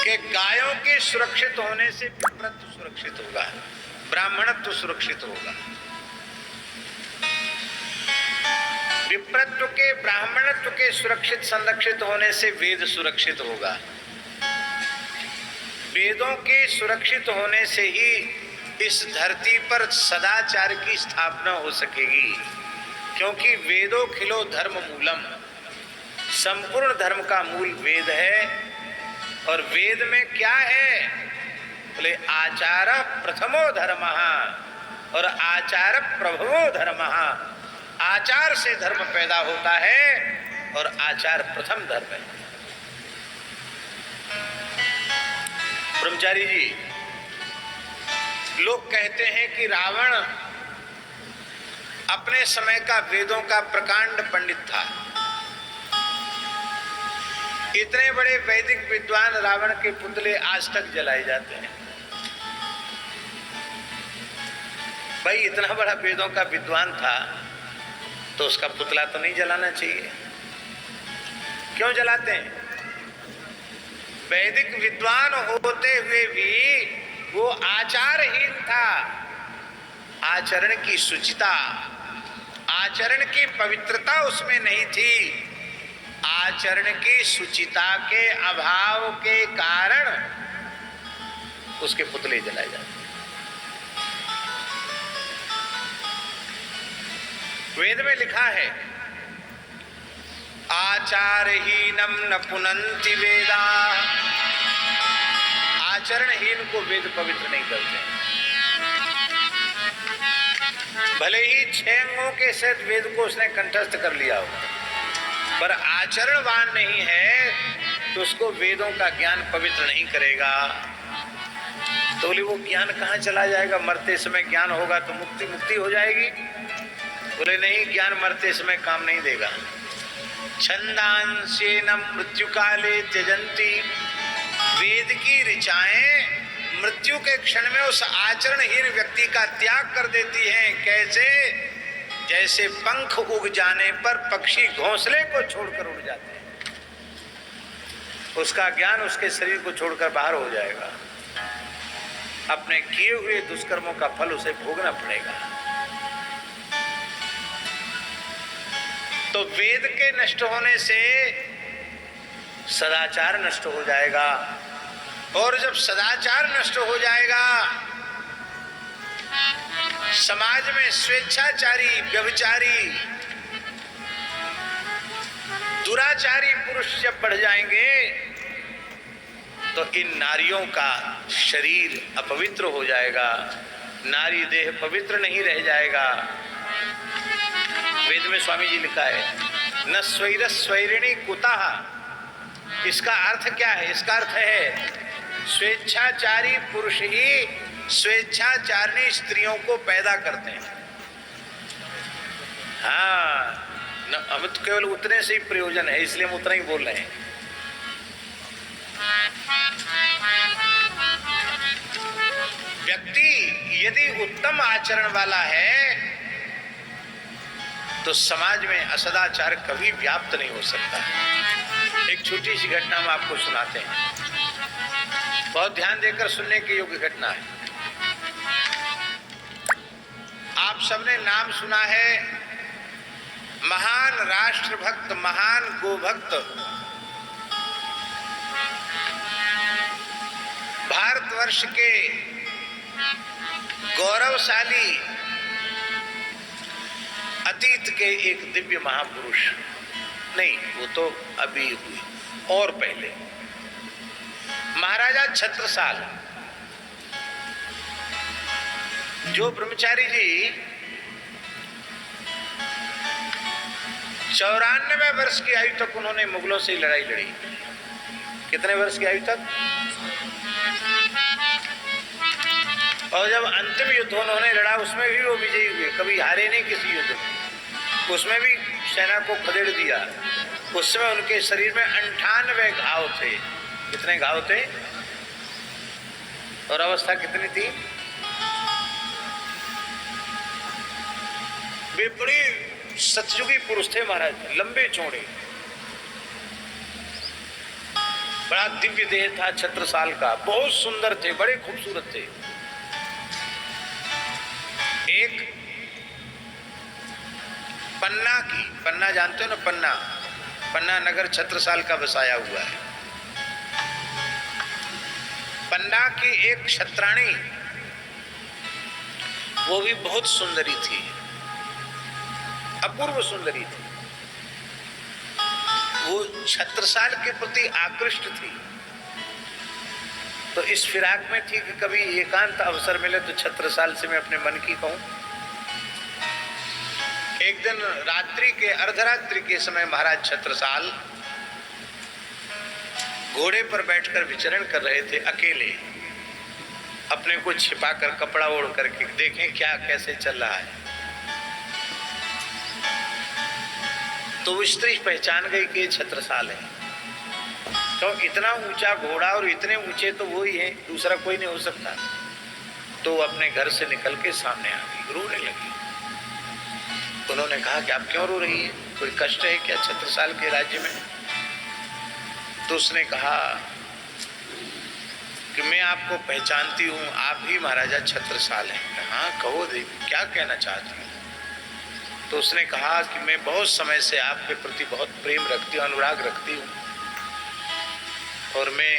कि गायों के सुरक्षित होने से विप्रत्व सुरक्षित होगा, ब्राह्मणत्व सुरक्षित होगा। विप्रत्व के, ब्राह्मणत्व के सुरक्षित संरक्षित होने से वेद सुरक्षित होगा। वेदों के सुरक्षित होने से ही इस धरती पर सदाचार की स्थापना हो सकेगी, क्योंकि वेदों खिलो धर्म मूलम, संपूर्ण धर्म का मूल वेद है। और वेद में क्या है? बोले आचार प्रथमो धर्मः और आचार प्रभवो धर्मः। आचार से धर्म पैदा होता है और आचार प्रथम धर्म है। ब्रह्मचारी जी, लोग कहते हैं कि रावण अपने समय का वेदों का प्रकांड पंडित था। इतने बड़े वैदिक विद्वान रावण के पुतले आज तक जलाए जाते हैं। भाई इतना बड़ा वेदों का विद्वान था तो उसका पुतला तो नहीं जलाना चाहिए। क्यों जलाते हैं? वैदिक विद्वान होते हुए भी वो आचारहीन था। आचरण की शुचिता, आचरण की पवित्रता उसमें नहीं थी। आचरण की शुचिता के अभाव के कारण उसके पुतले जलाए जाते। वेद में लिखा है आचारहीनम न पुनन्ति वेदा। आचरणहीन को वेद पवित्र नहीं करते। भले ही 6 अंगों के साथ वेद को उसने कंठस्थ कर लिया हो, पर आचरणवान नहीं है तो उसको वेदों का ज्ञान पवित्र नहीं करेगा। तो बोले वो ज्ञान कहाँ चला जाएगा? मरते समय ज्ञान होगा तो मुक्ति हो जाएगी। बोले नहीं, ज्ञान मरते समय काम नहीं देगा। छंदांशेन मृत्यु काले त्यजंती। वेद की ऋचाएं मृत्यु के क्षण में उस आचरणहीन व्यक्ति का त्याग कर देती हैं। कैसे? जैसे पंख उग जाने पर पक्षी घोंसले को छोड़कर उड़ जाते हैं, उसका ज्ञान उसके शरीर को छोड़कर बाहर हो जाएगा। अपने किए हुए दुष्कर्मों का फल उसे भोगना पड़ेगा। तो वेद के नष्ट होने से सदाचार नष्ट हो जाएगा, और जब सदाचार नष्ट हो जाएगा, समाज में स्वेच्छाचारी, व्यभिचारी, दुराचारी पुरुष जब बढ़ जाएंगे तो इन नारियों का शरीर अपवित्र हो जाएगा, नारी देह पवित्र नहीं रह जाएगा। वेद में स्वामी जी लिखा है न स्वैरस्वैरिणी कुतः। इसका अर्थ क्या है? इसका अर्थ है स्वेच्छाचारी पुरुष ही स्वेच्छाचारिणी स्त्रियों को पैदा करते हैं। हाँ, हमें तो केवल उतने से ही प्रयोजन है, इसलिए हम उतना ही बोल रहे हैं। व्यक्ति यदि उत्तम आचरण वाला है तो समाज में असदाचार कभी व्याप्त नहीं हो सकता। एक छोटी सी घटना हम आपको सुनाते हैं, बहुत ध्यान देकर सुनने की योग्य घटना है। आप सबने नाम सुना है महान राष्ट्रभक्त, महान गोभक्त, भारतवर्ष के गौरवशाली अतीत के एक दिव्य महापुरुष, नहीं वो तो अभी हुई, और पहले महाराजा छत्रसाल। जो ब्रह्मचारी जी 94 वर्ष की आयु तक उन्होंने मुगलों से लड़ाई लड़ी। कितने वर्ष की आयु तक? और जब अंतिम युद्ध उन्होंने लड़ा उसमें भी वो विजयी हुए, कभी हारे नहीं किसी युद्ध में। उसमें भी सेना को खदेड़ दिया। उस समय उनके शरीर में 98 घाव थे। कितने घाव थे? और अवस्था कितनी थी? वे बड़े सतयुगी पुरुष थे महाराज, लंबे चौड़े। बड़ा दिव्य देह था छत्रसाल का, बहुत सुंदर थे, बड़े खूबसूरत थे। एक पन्ना जानते हो ना, पन्ना नगर छत्रसाल का बसाया हुआ है। पन्ना की एक क्षत्राणी, वो भी बहुत सुंदरी थी, अपूर्व सुंदरी थी। वो छत्रसाल के प्रति आकृष्ट थी। तो इस फिराक में थी कि कभी एकांत अवसर मिले तो छत्रसाल से मैं अपने मन की कहूं। एक दिन रात्रि के अर्धरात्रि के समय महाराज छत्रसाल घोड़े पर बैठकर विचरण कर रहे थे अकेले, अपने को छिपाकर कपड़ा ओढ़ करके, देखें क्या कैसे चल रहा है। तो वो स्त्री पहचान गई कि छत्रसाल है। तो इतना ऊंचा घोड़ा और इतने ऊंचे तो वो ही है, दूसरा कोई नहीं हो सकता। तो अपने घर से निकल के सामने आ गई, रोने लगी। उन्होंने कहा कि आप क्यों रो रही है, कोई कष्ट है क्या छत्रसाल के राज्य में? तो उसने कहा कि मैं आपको पहचानती हूँ, आप ही महाराजा छत्रसाल हैं। हाँ कहो देवी, क्या कहना चाहती हूँ? तो उसने कहा कि मैं बहुत समय से आपके प्रति बहुत प्रेम रखती हूँ, अनुराग रखती हूँ, और मैं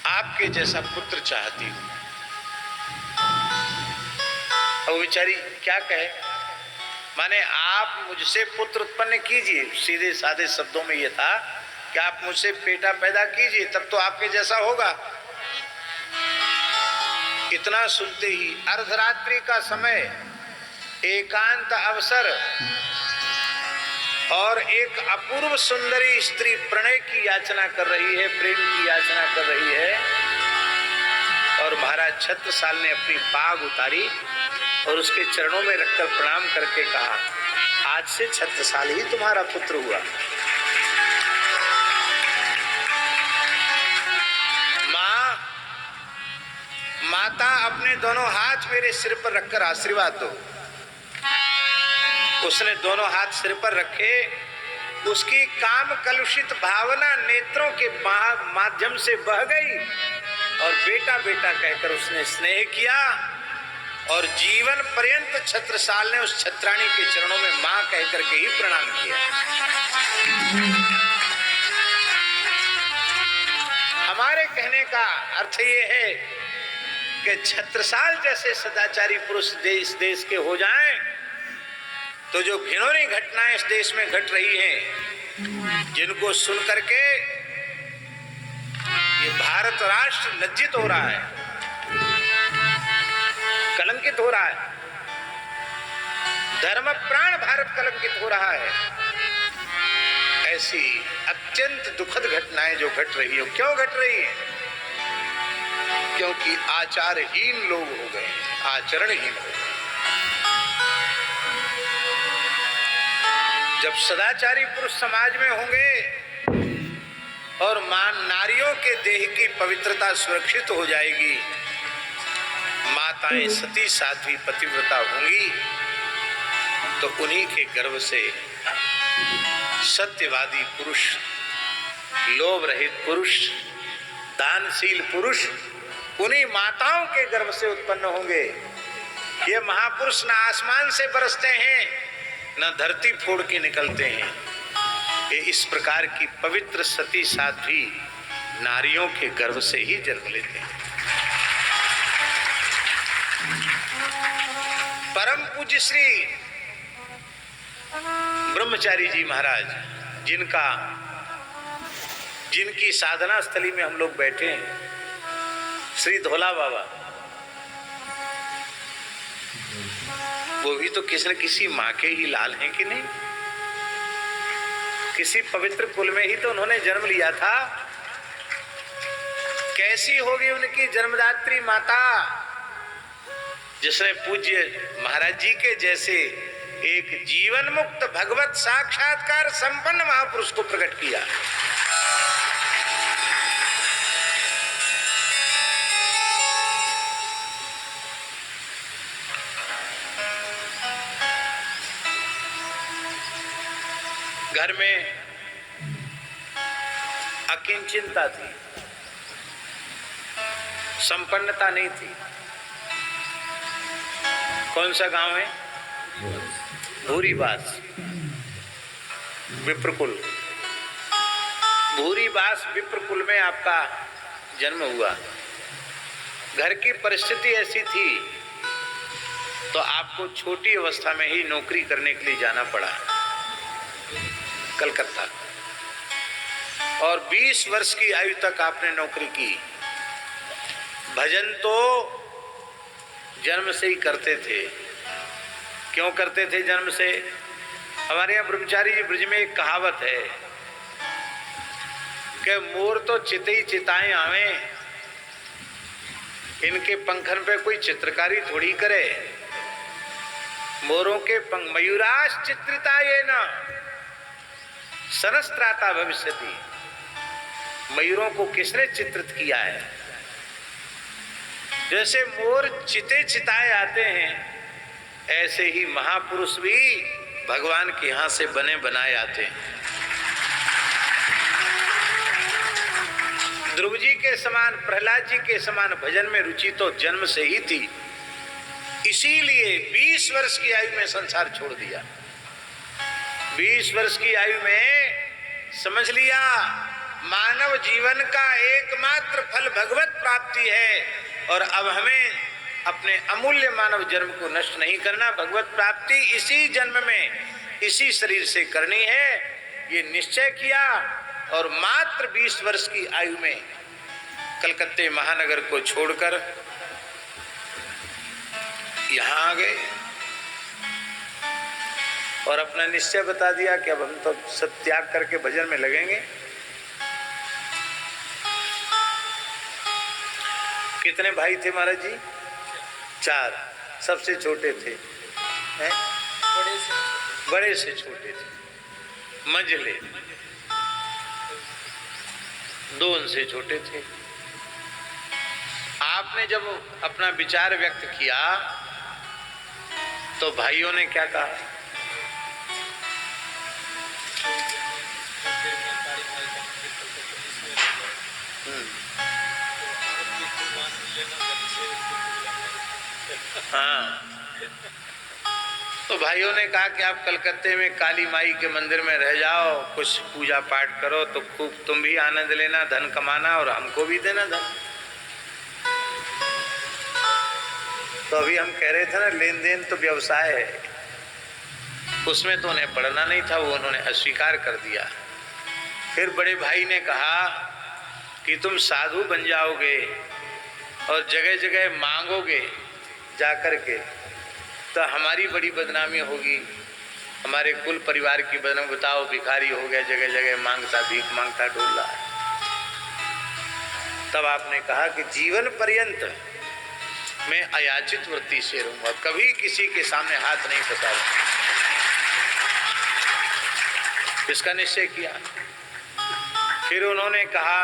आपके जैसा पुत्र चाहती हूँ। अब बेचारी क्या कहे, माने आप मुझसे पुत्र उत्पन्न कीजिए, सीधे साधे शब्दों में यह था कि आप मुझसे बेटा पैदा कीजिए, तब तो आपके जैसा होगा। इतना सुनते ही अर्धरात्रि का समय, एकांत अवसर, और एक अपूर्व सुंदरी स्त्री प्रणय की याचना कर रही है, प्रेम की याचना कर रही है। और महाराज छत्रसाल ने अपनी पाग उतारी और उसके चरणों में रखकर प्रणाम करके कहा, आज से छत्रसाल ही तुम्हारा पुत्र हुआ। माता अपने दोनों हाथ मेरे सिर पर रखकर आशीर्वाद दो। उसने दोनों हाथ सिर पर रखे, उसकी काम कलुषित भावना नेत्रों के माध्यम से बह गई और बेटा बेटा कहकर उसने स्नेह किया। और जीवन पर्यंत छत्रसाल ने उस छत्राणी के चरणों में मां कहकर के ही प्रणाम किया। हमारे कहने का अर्थ ये है कि छत्रसाल जैसे सदाचारी पुरुष इस देश के हो जाएं तो जो घिनौनी घटनाएं इस देश में घट रही हैं, जिनको सुन करके ये भारत राष्ट्र लज्जित हो रहा है, कलंकित हो रहा है, धर्म प्राण भारत कलंकित हो रहा है। ऐसी अत्यंत दुखद घटनाएं जो घट रही है, क्यों घट रही है? क्योंकि आचारहीन लोग हो गए, आचरणहीन हो गए। जब सदाचारी पुरुष समाज में होंगे और नारियों के देह की पवित्रता सुरक्षित हो जाएगी, माताएं सती साध्वी पतिव्रता होंगी, तो उन्हीं के गर्भ से सत्यवादी पुरुष, लोभ रहित पुरुष, दानशील पुरुष उन्हीं माताओं के गर्भ से उत्पन्न होंगे। ये महापुरुष न आसमान से बरसते हैं, न धरती फोड़ के निकलते हैं। ये इस प्रकार की पवित्र सती साध्वी नारियों के गर्भ से ही जन्म लेते हैं। परम पूज्य श्री ब्रह्मचारी जी महाराज, जिनकी साधना स्थली में हम लोग बैठे हैं, श्री धोला बाबा, वो भी तो किसी न किसी माँ के ही लाल हैं कि नहीं? किसी पवित्र कुल में ही तो उन्होंने जन्म लिया था। कैसी होगी उनकी जन्मदात्री माता, जिसने पूज्य महाराज जी के जैसे एक जीवन मुक्त भगवत साक्षात्कार संपन्न महापुरुष को प्रकट किया। घर में अकिंचिंता थी, संपन्नता नहीं थी। कौन सा गांव है? भूरीबास, विप्रकुल। भूरीबास विप्रकुल में आपका जन्म हुआ। घर की परिस्थिति ऐसी थी तो आपको छोटी अवस्था में ही नौकरी करने के लिए जाना पड़ा कलकत्ता, और 20 वर्ष की आयु तक आपने नौकरी की। भजन तो जन्म से ही करते थे। क्यों करते थे जन्म से? हमारे यहाँ ब्रह्मचारी जी ब्रज में एक कहावत है कि मोर तो चिते ही चिताएं आवे, इनके पंखन पे कोई चित्रकारी थोड़ी करे। मोरों के पंख मयूराश चित्रिता ये न सरस्त्राता भविष्यति। मयूरों को किसने चित्रित किया है? जैसे मोर चिते चिताए आते हैं, ऐसे ही महापुरुष भी भगवान के यहां से बने बनाए आते हैं। ध्रुव जी के समान, प्रहलाद जी के समान भजन में रुचि तो जन्म से ही थी। इसीलिए 20 वर्ष की आयु में संसार छोड़ दिया। 20 वर्ष की आयु में समझ लिया मानव जीवन का एकमात्र फल भगवत प्राप्ति है, और अब हमें अपने अमूल्य मानव जन्म को नष्ट नहीं करना। भगवत प्राप्ति इसी जन्म में, इसी शरीर से करनी है, ये निश्चय किया। और मात्र 20 वर्ष की आयु में कलकत्ते महानगर को छोड़कर यहां आ गए और अपना निश्चय बता दिया कि अब हम तो सब त्याग करके भजन में लगेंगे। कितने भाई थे महाराज जी? 4। सबसे छोटे थे, हैं? बड़े से छोटे थे, मंझले 2 उनसे छोटे थे। आपने जब अपना विचार व्यक्त किया तो भाइयों ने क्या कहा? हाँ, तो भाइयों ने कहा कि आप कलकत्ते में काली माई के मंदिर में रह जाओ, कुछ पूजा पाठ करो तो खूब तुम भी आनंद लेना, धन कमाना और हमको भी देना धन। तो अभी हम कह रहे थे ना, लेन देन तो व्यवसाय है, उसमें तो उन्हें पढ़ना नहीं था, वो उन्होंने अस्वीकार कर दिया। फिर बड़े भाई ने कहा कि तुम साधु बन जाओगे और जगह जगह मांगोगे जाकर के, तो हमारी बड़ी बदनामी होगी, हमारे कुल परिवार की बदनामी। बताओ, भिखारी हो गया, जगह जगह मांगता, भीख मांगता डोल रहा है। तब आपने कहा कि जीवन पर्यंत मैं अयाचित वृत्ति से रहूंगा, कभी किसी के सामने हाथ नहीं पसारूंगा। इसका निश्चय किया। फिर उन्होंने कहा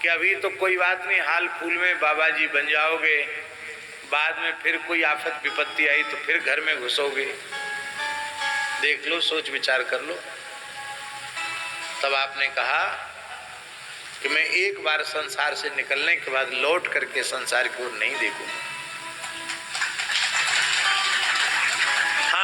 कि अभी तो कोई बात नहीं, हाल फूल में बाबा जी बन जाओगे, बाद में फिर कोई आफत विपत्ति आई तो फिर घर में घुसोगे, देख लो, सोच विचार कर लो। तब आपने कहा कि मैं एक बार संसार से निकलने के बाद लौट करके संसार की ओर नहीं देखूंगा।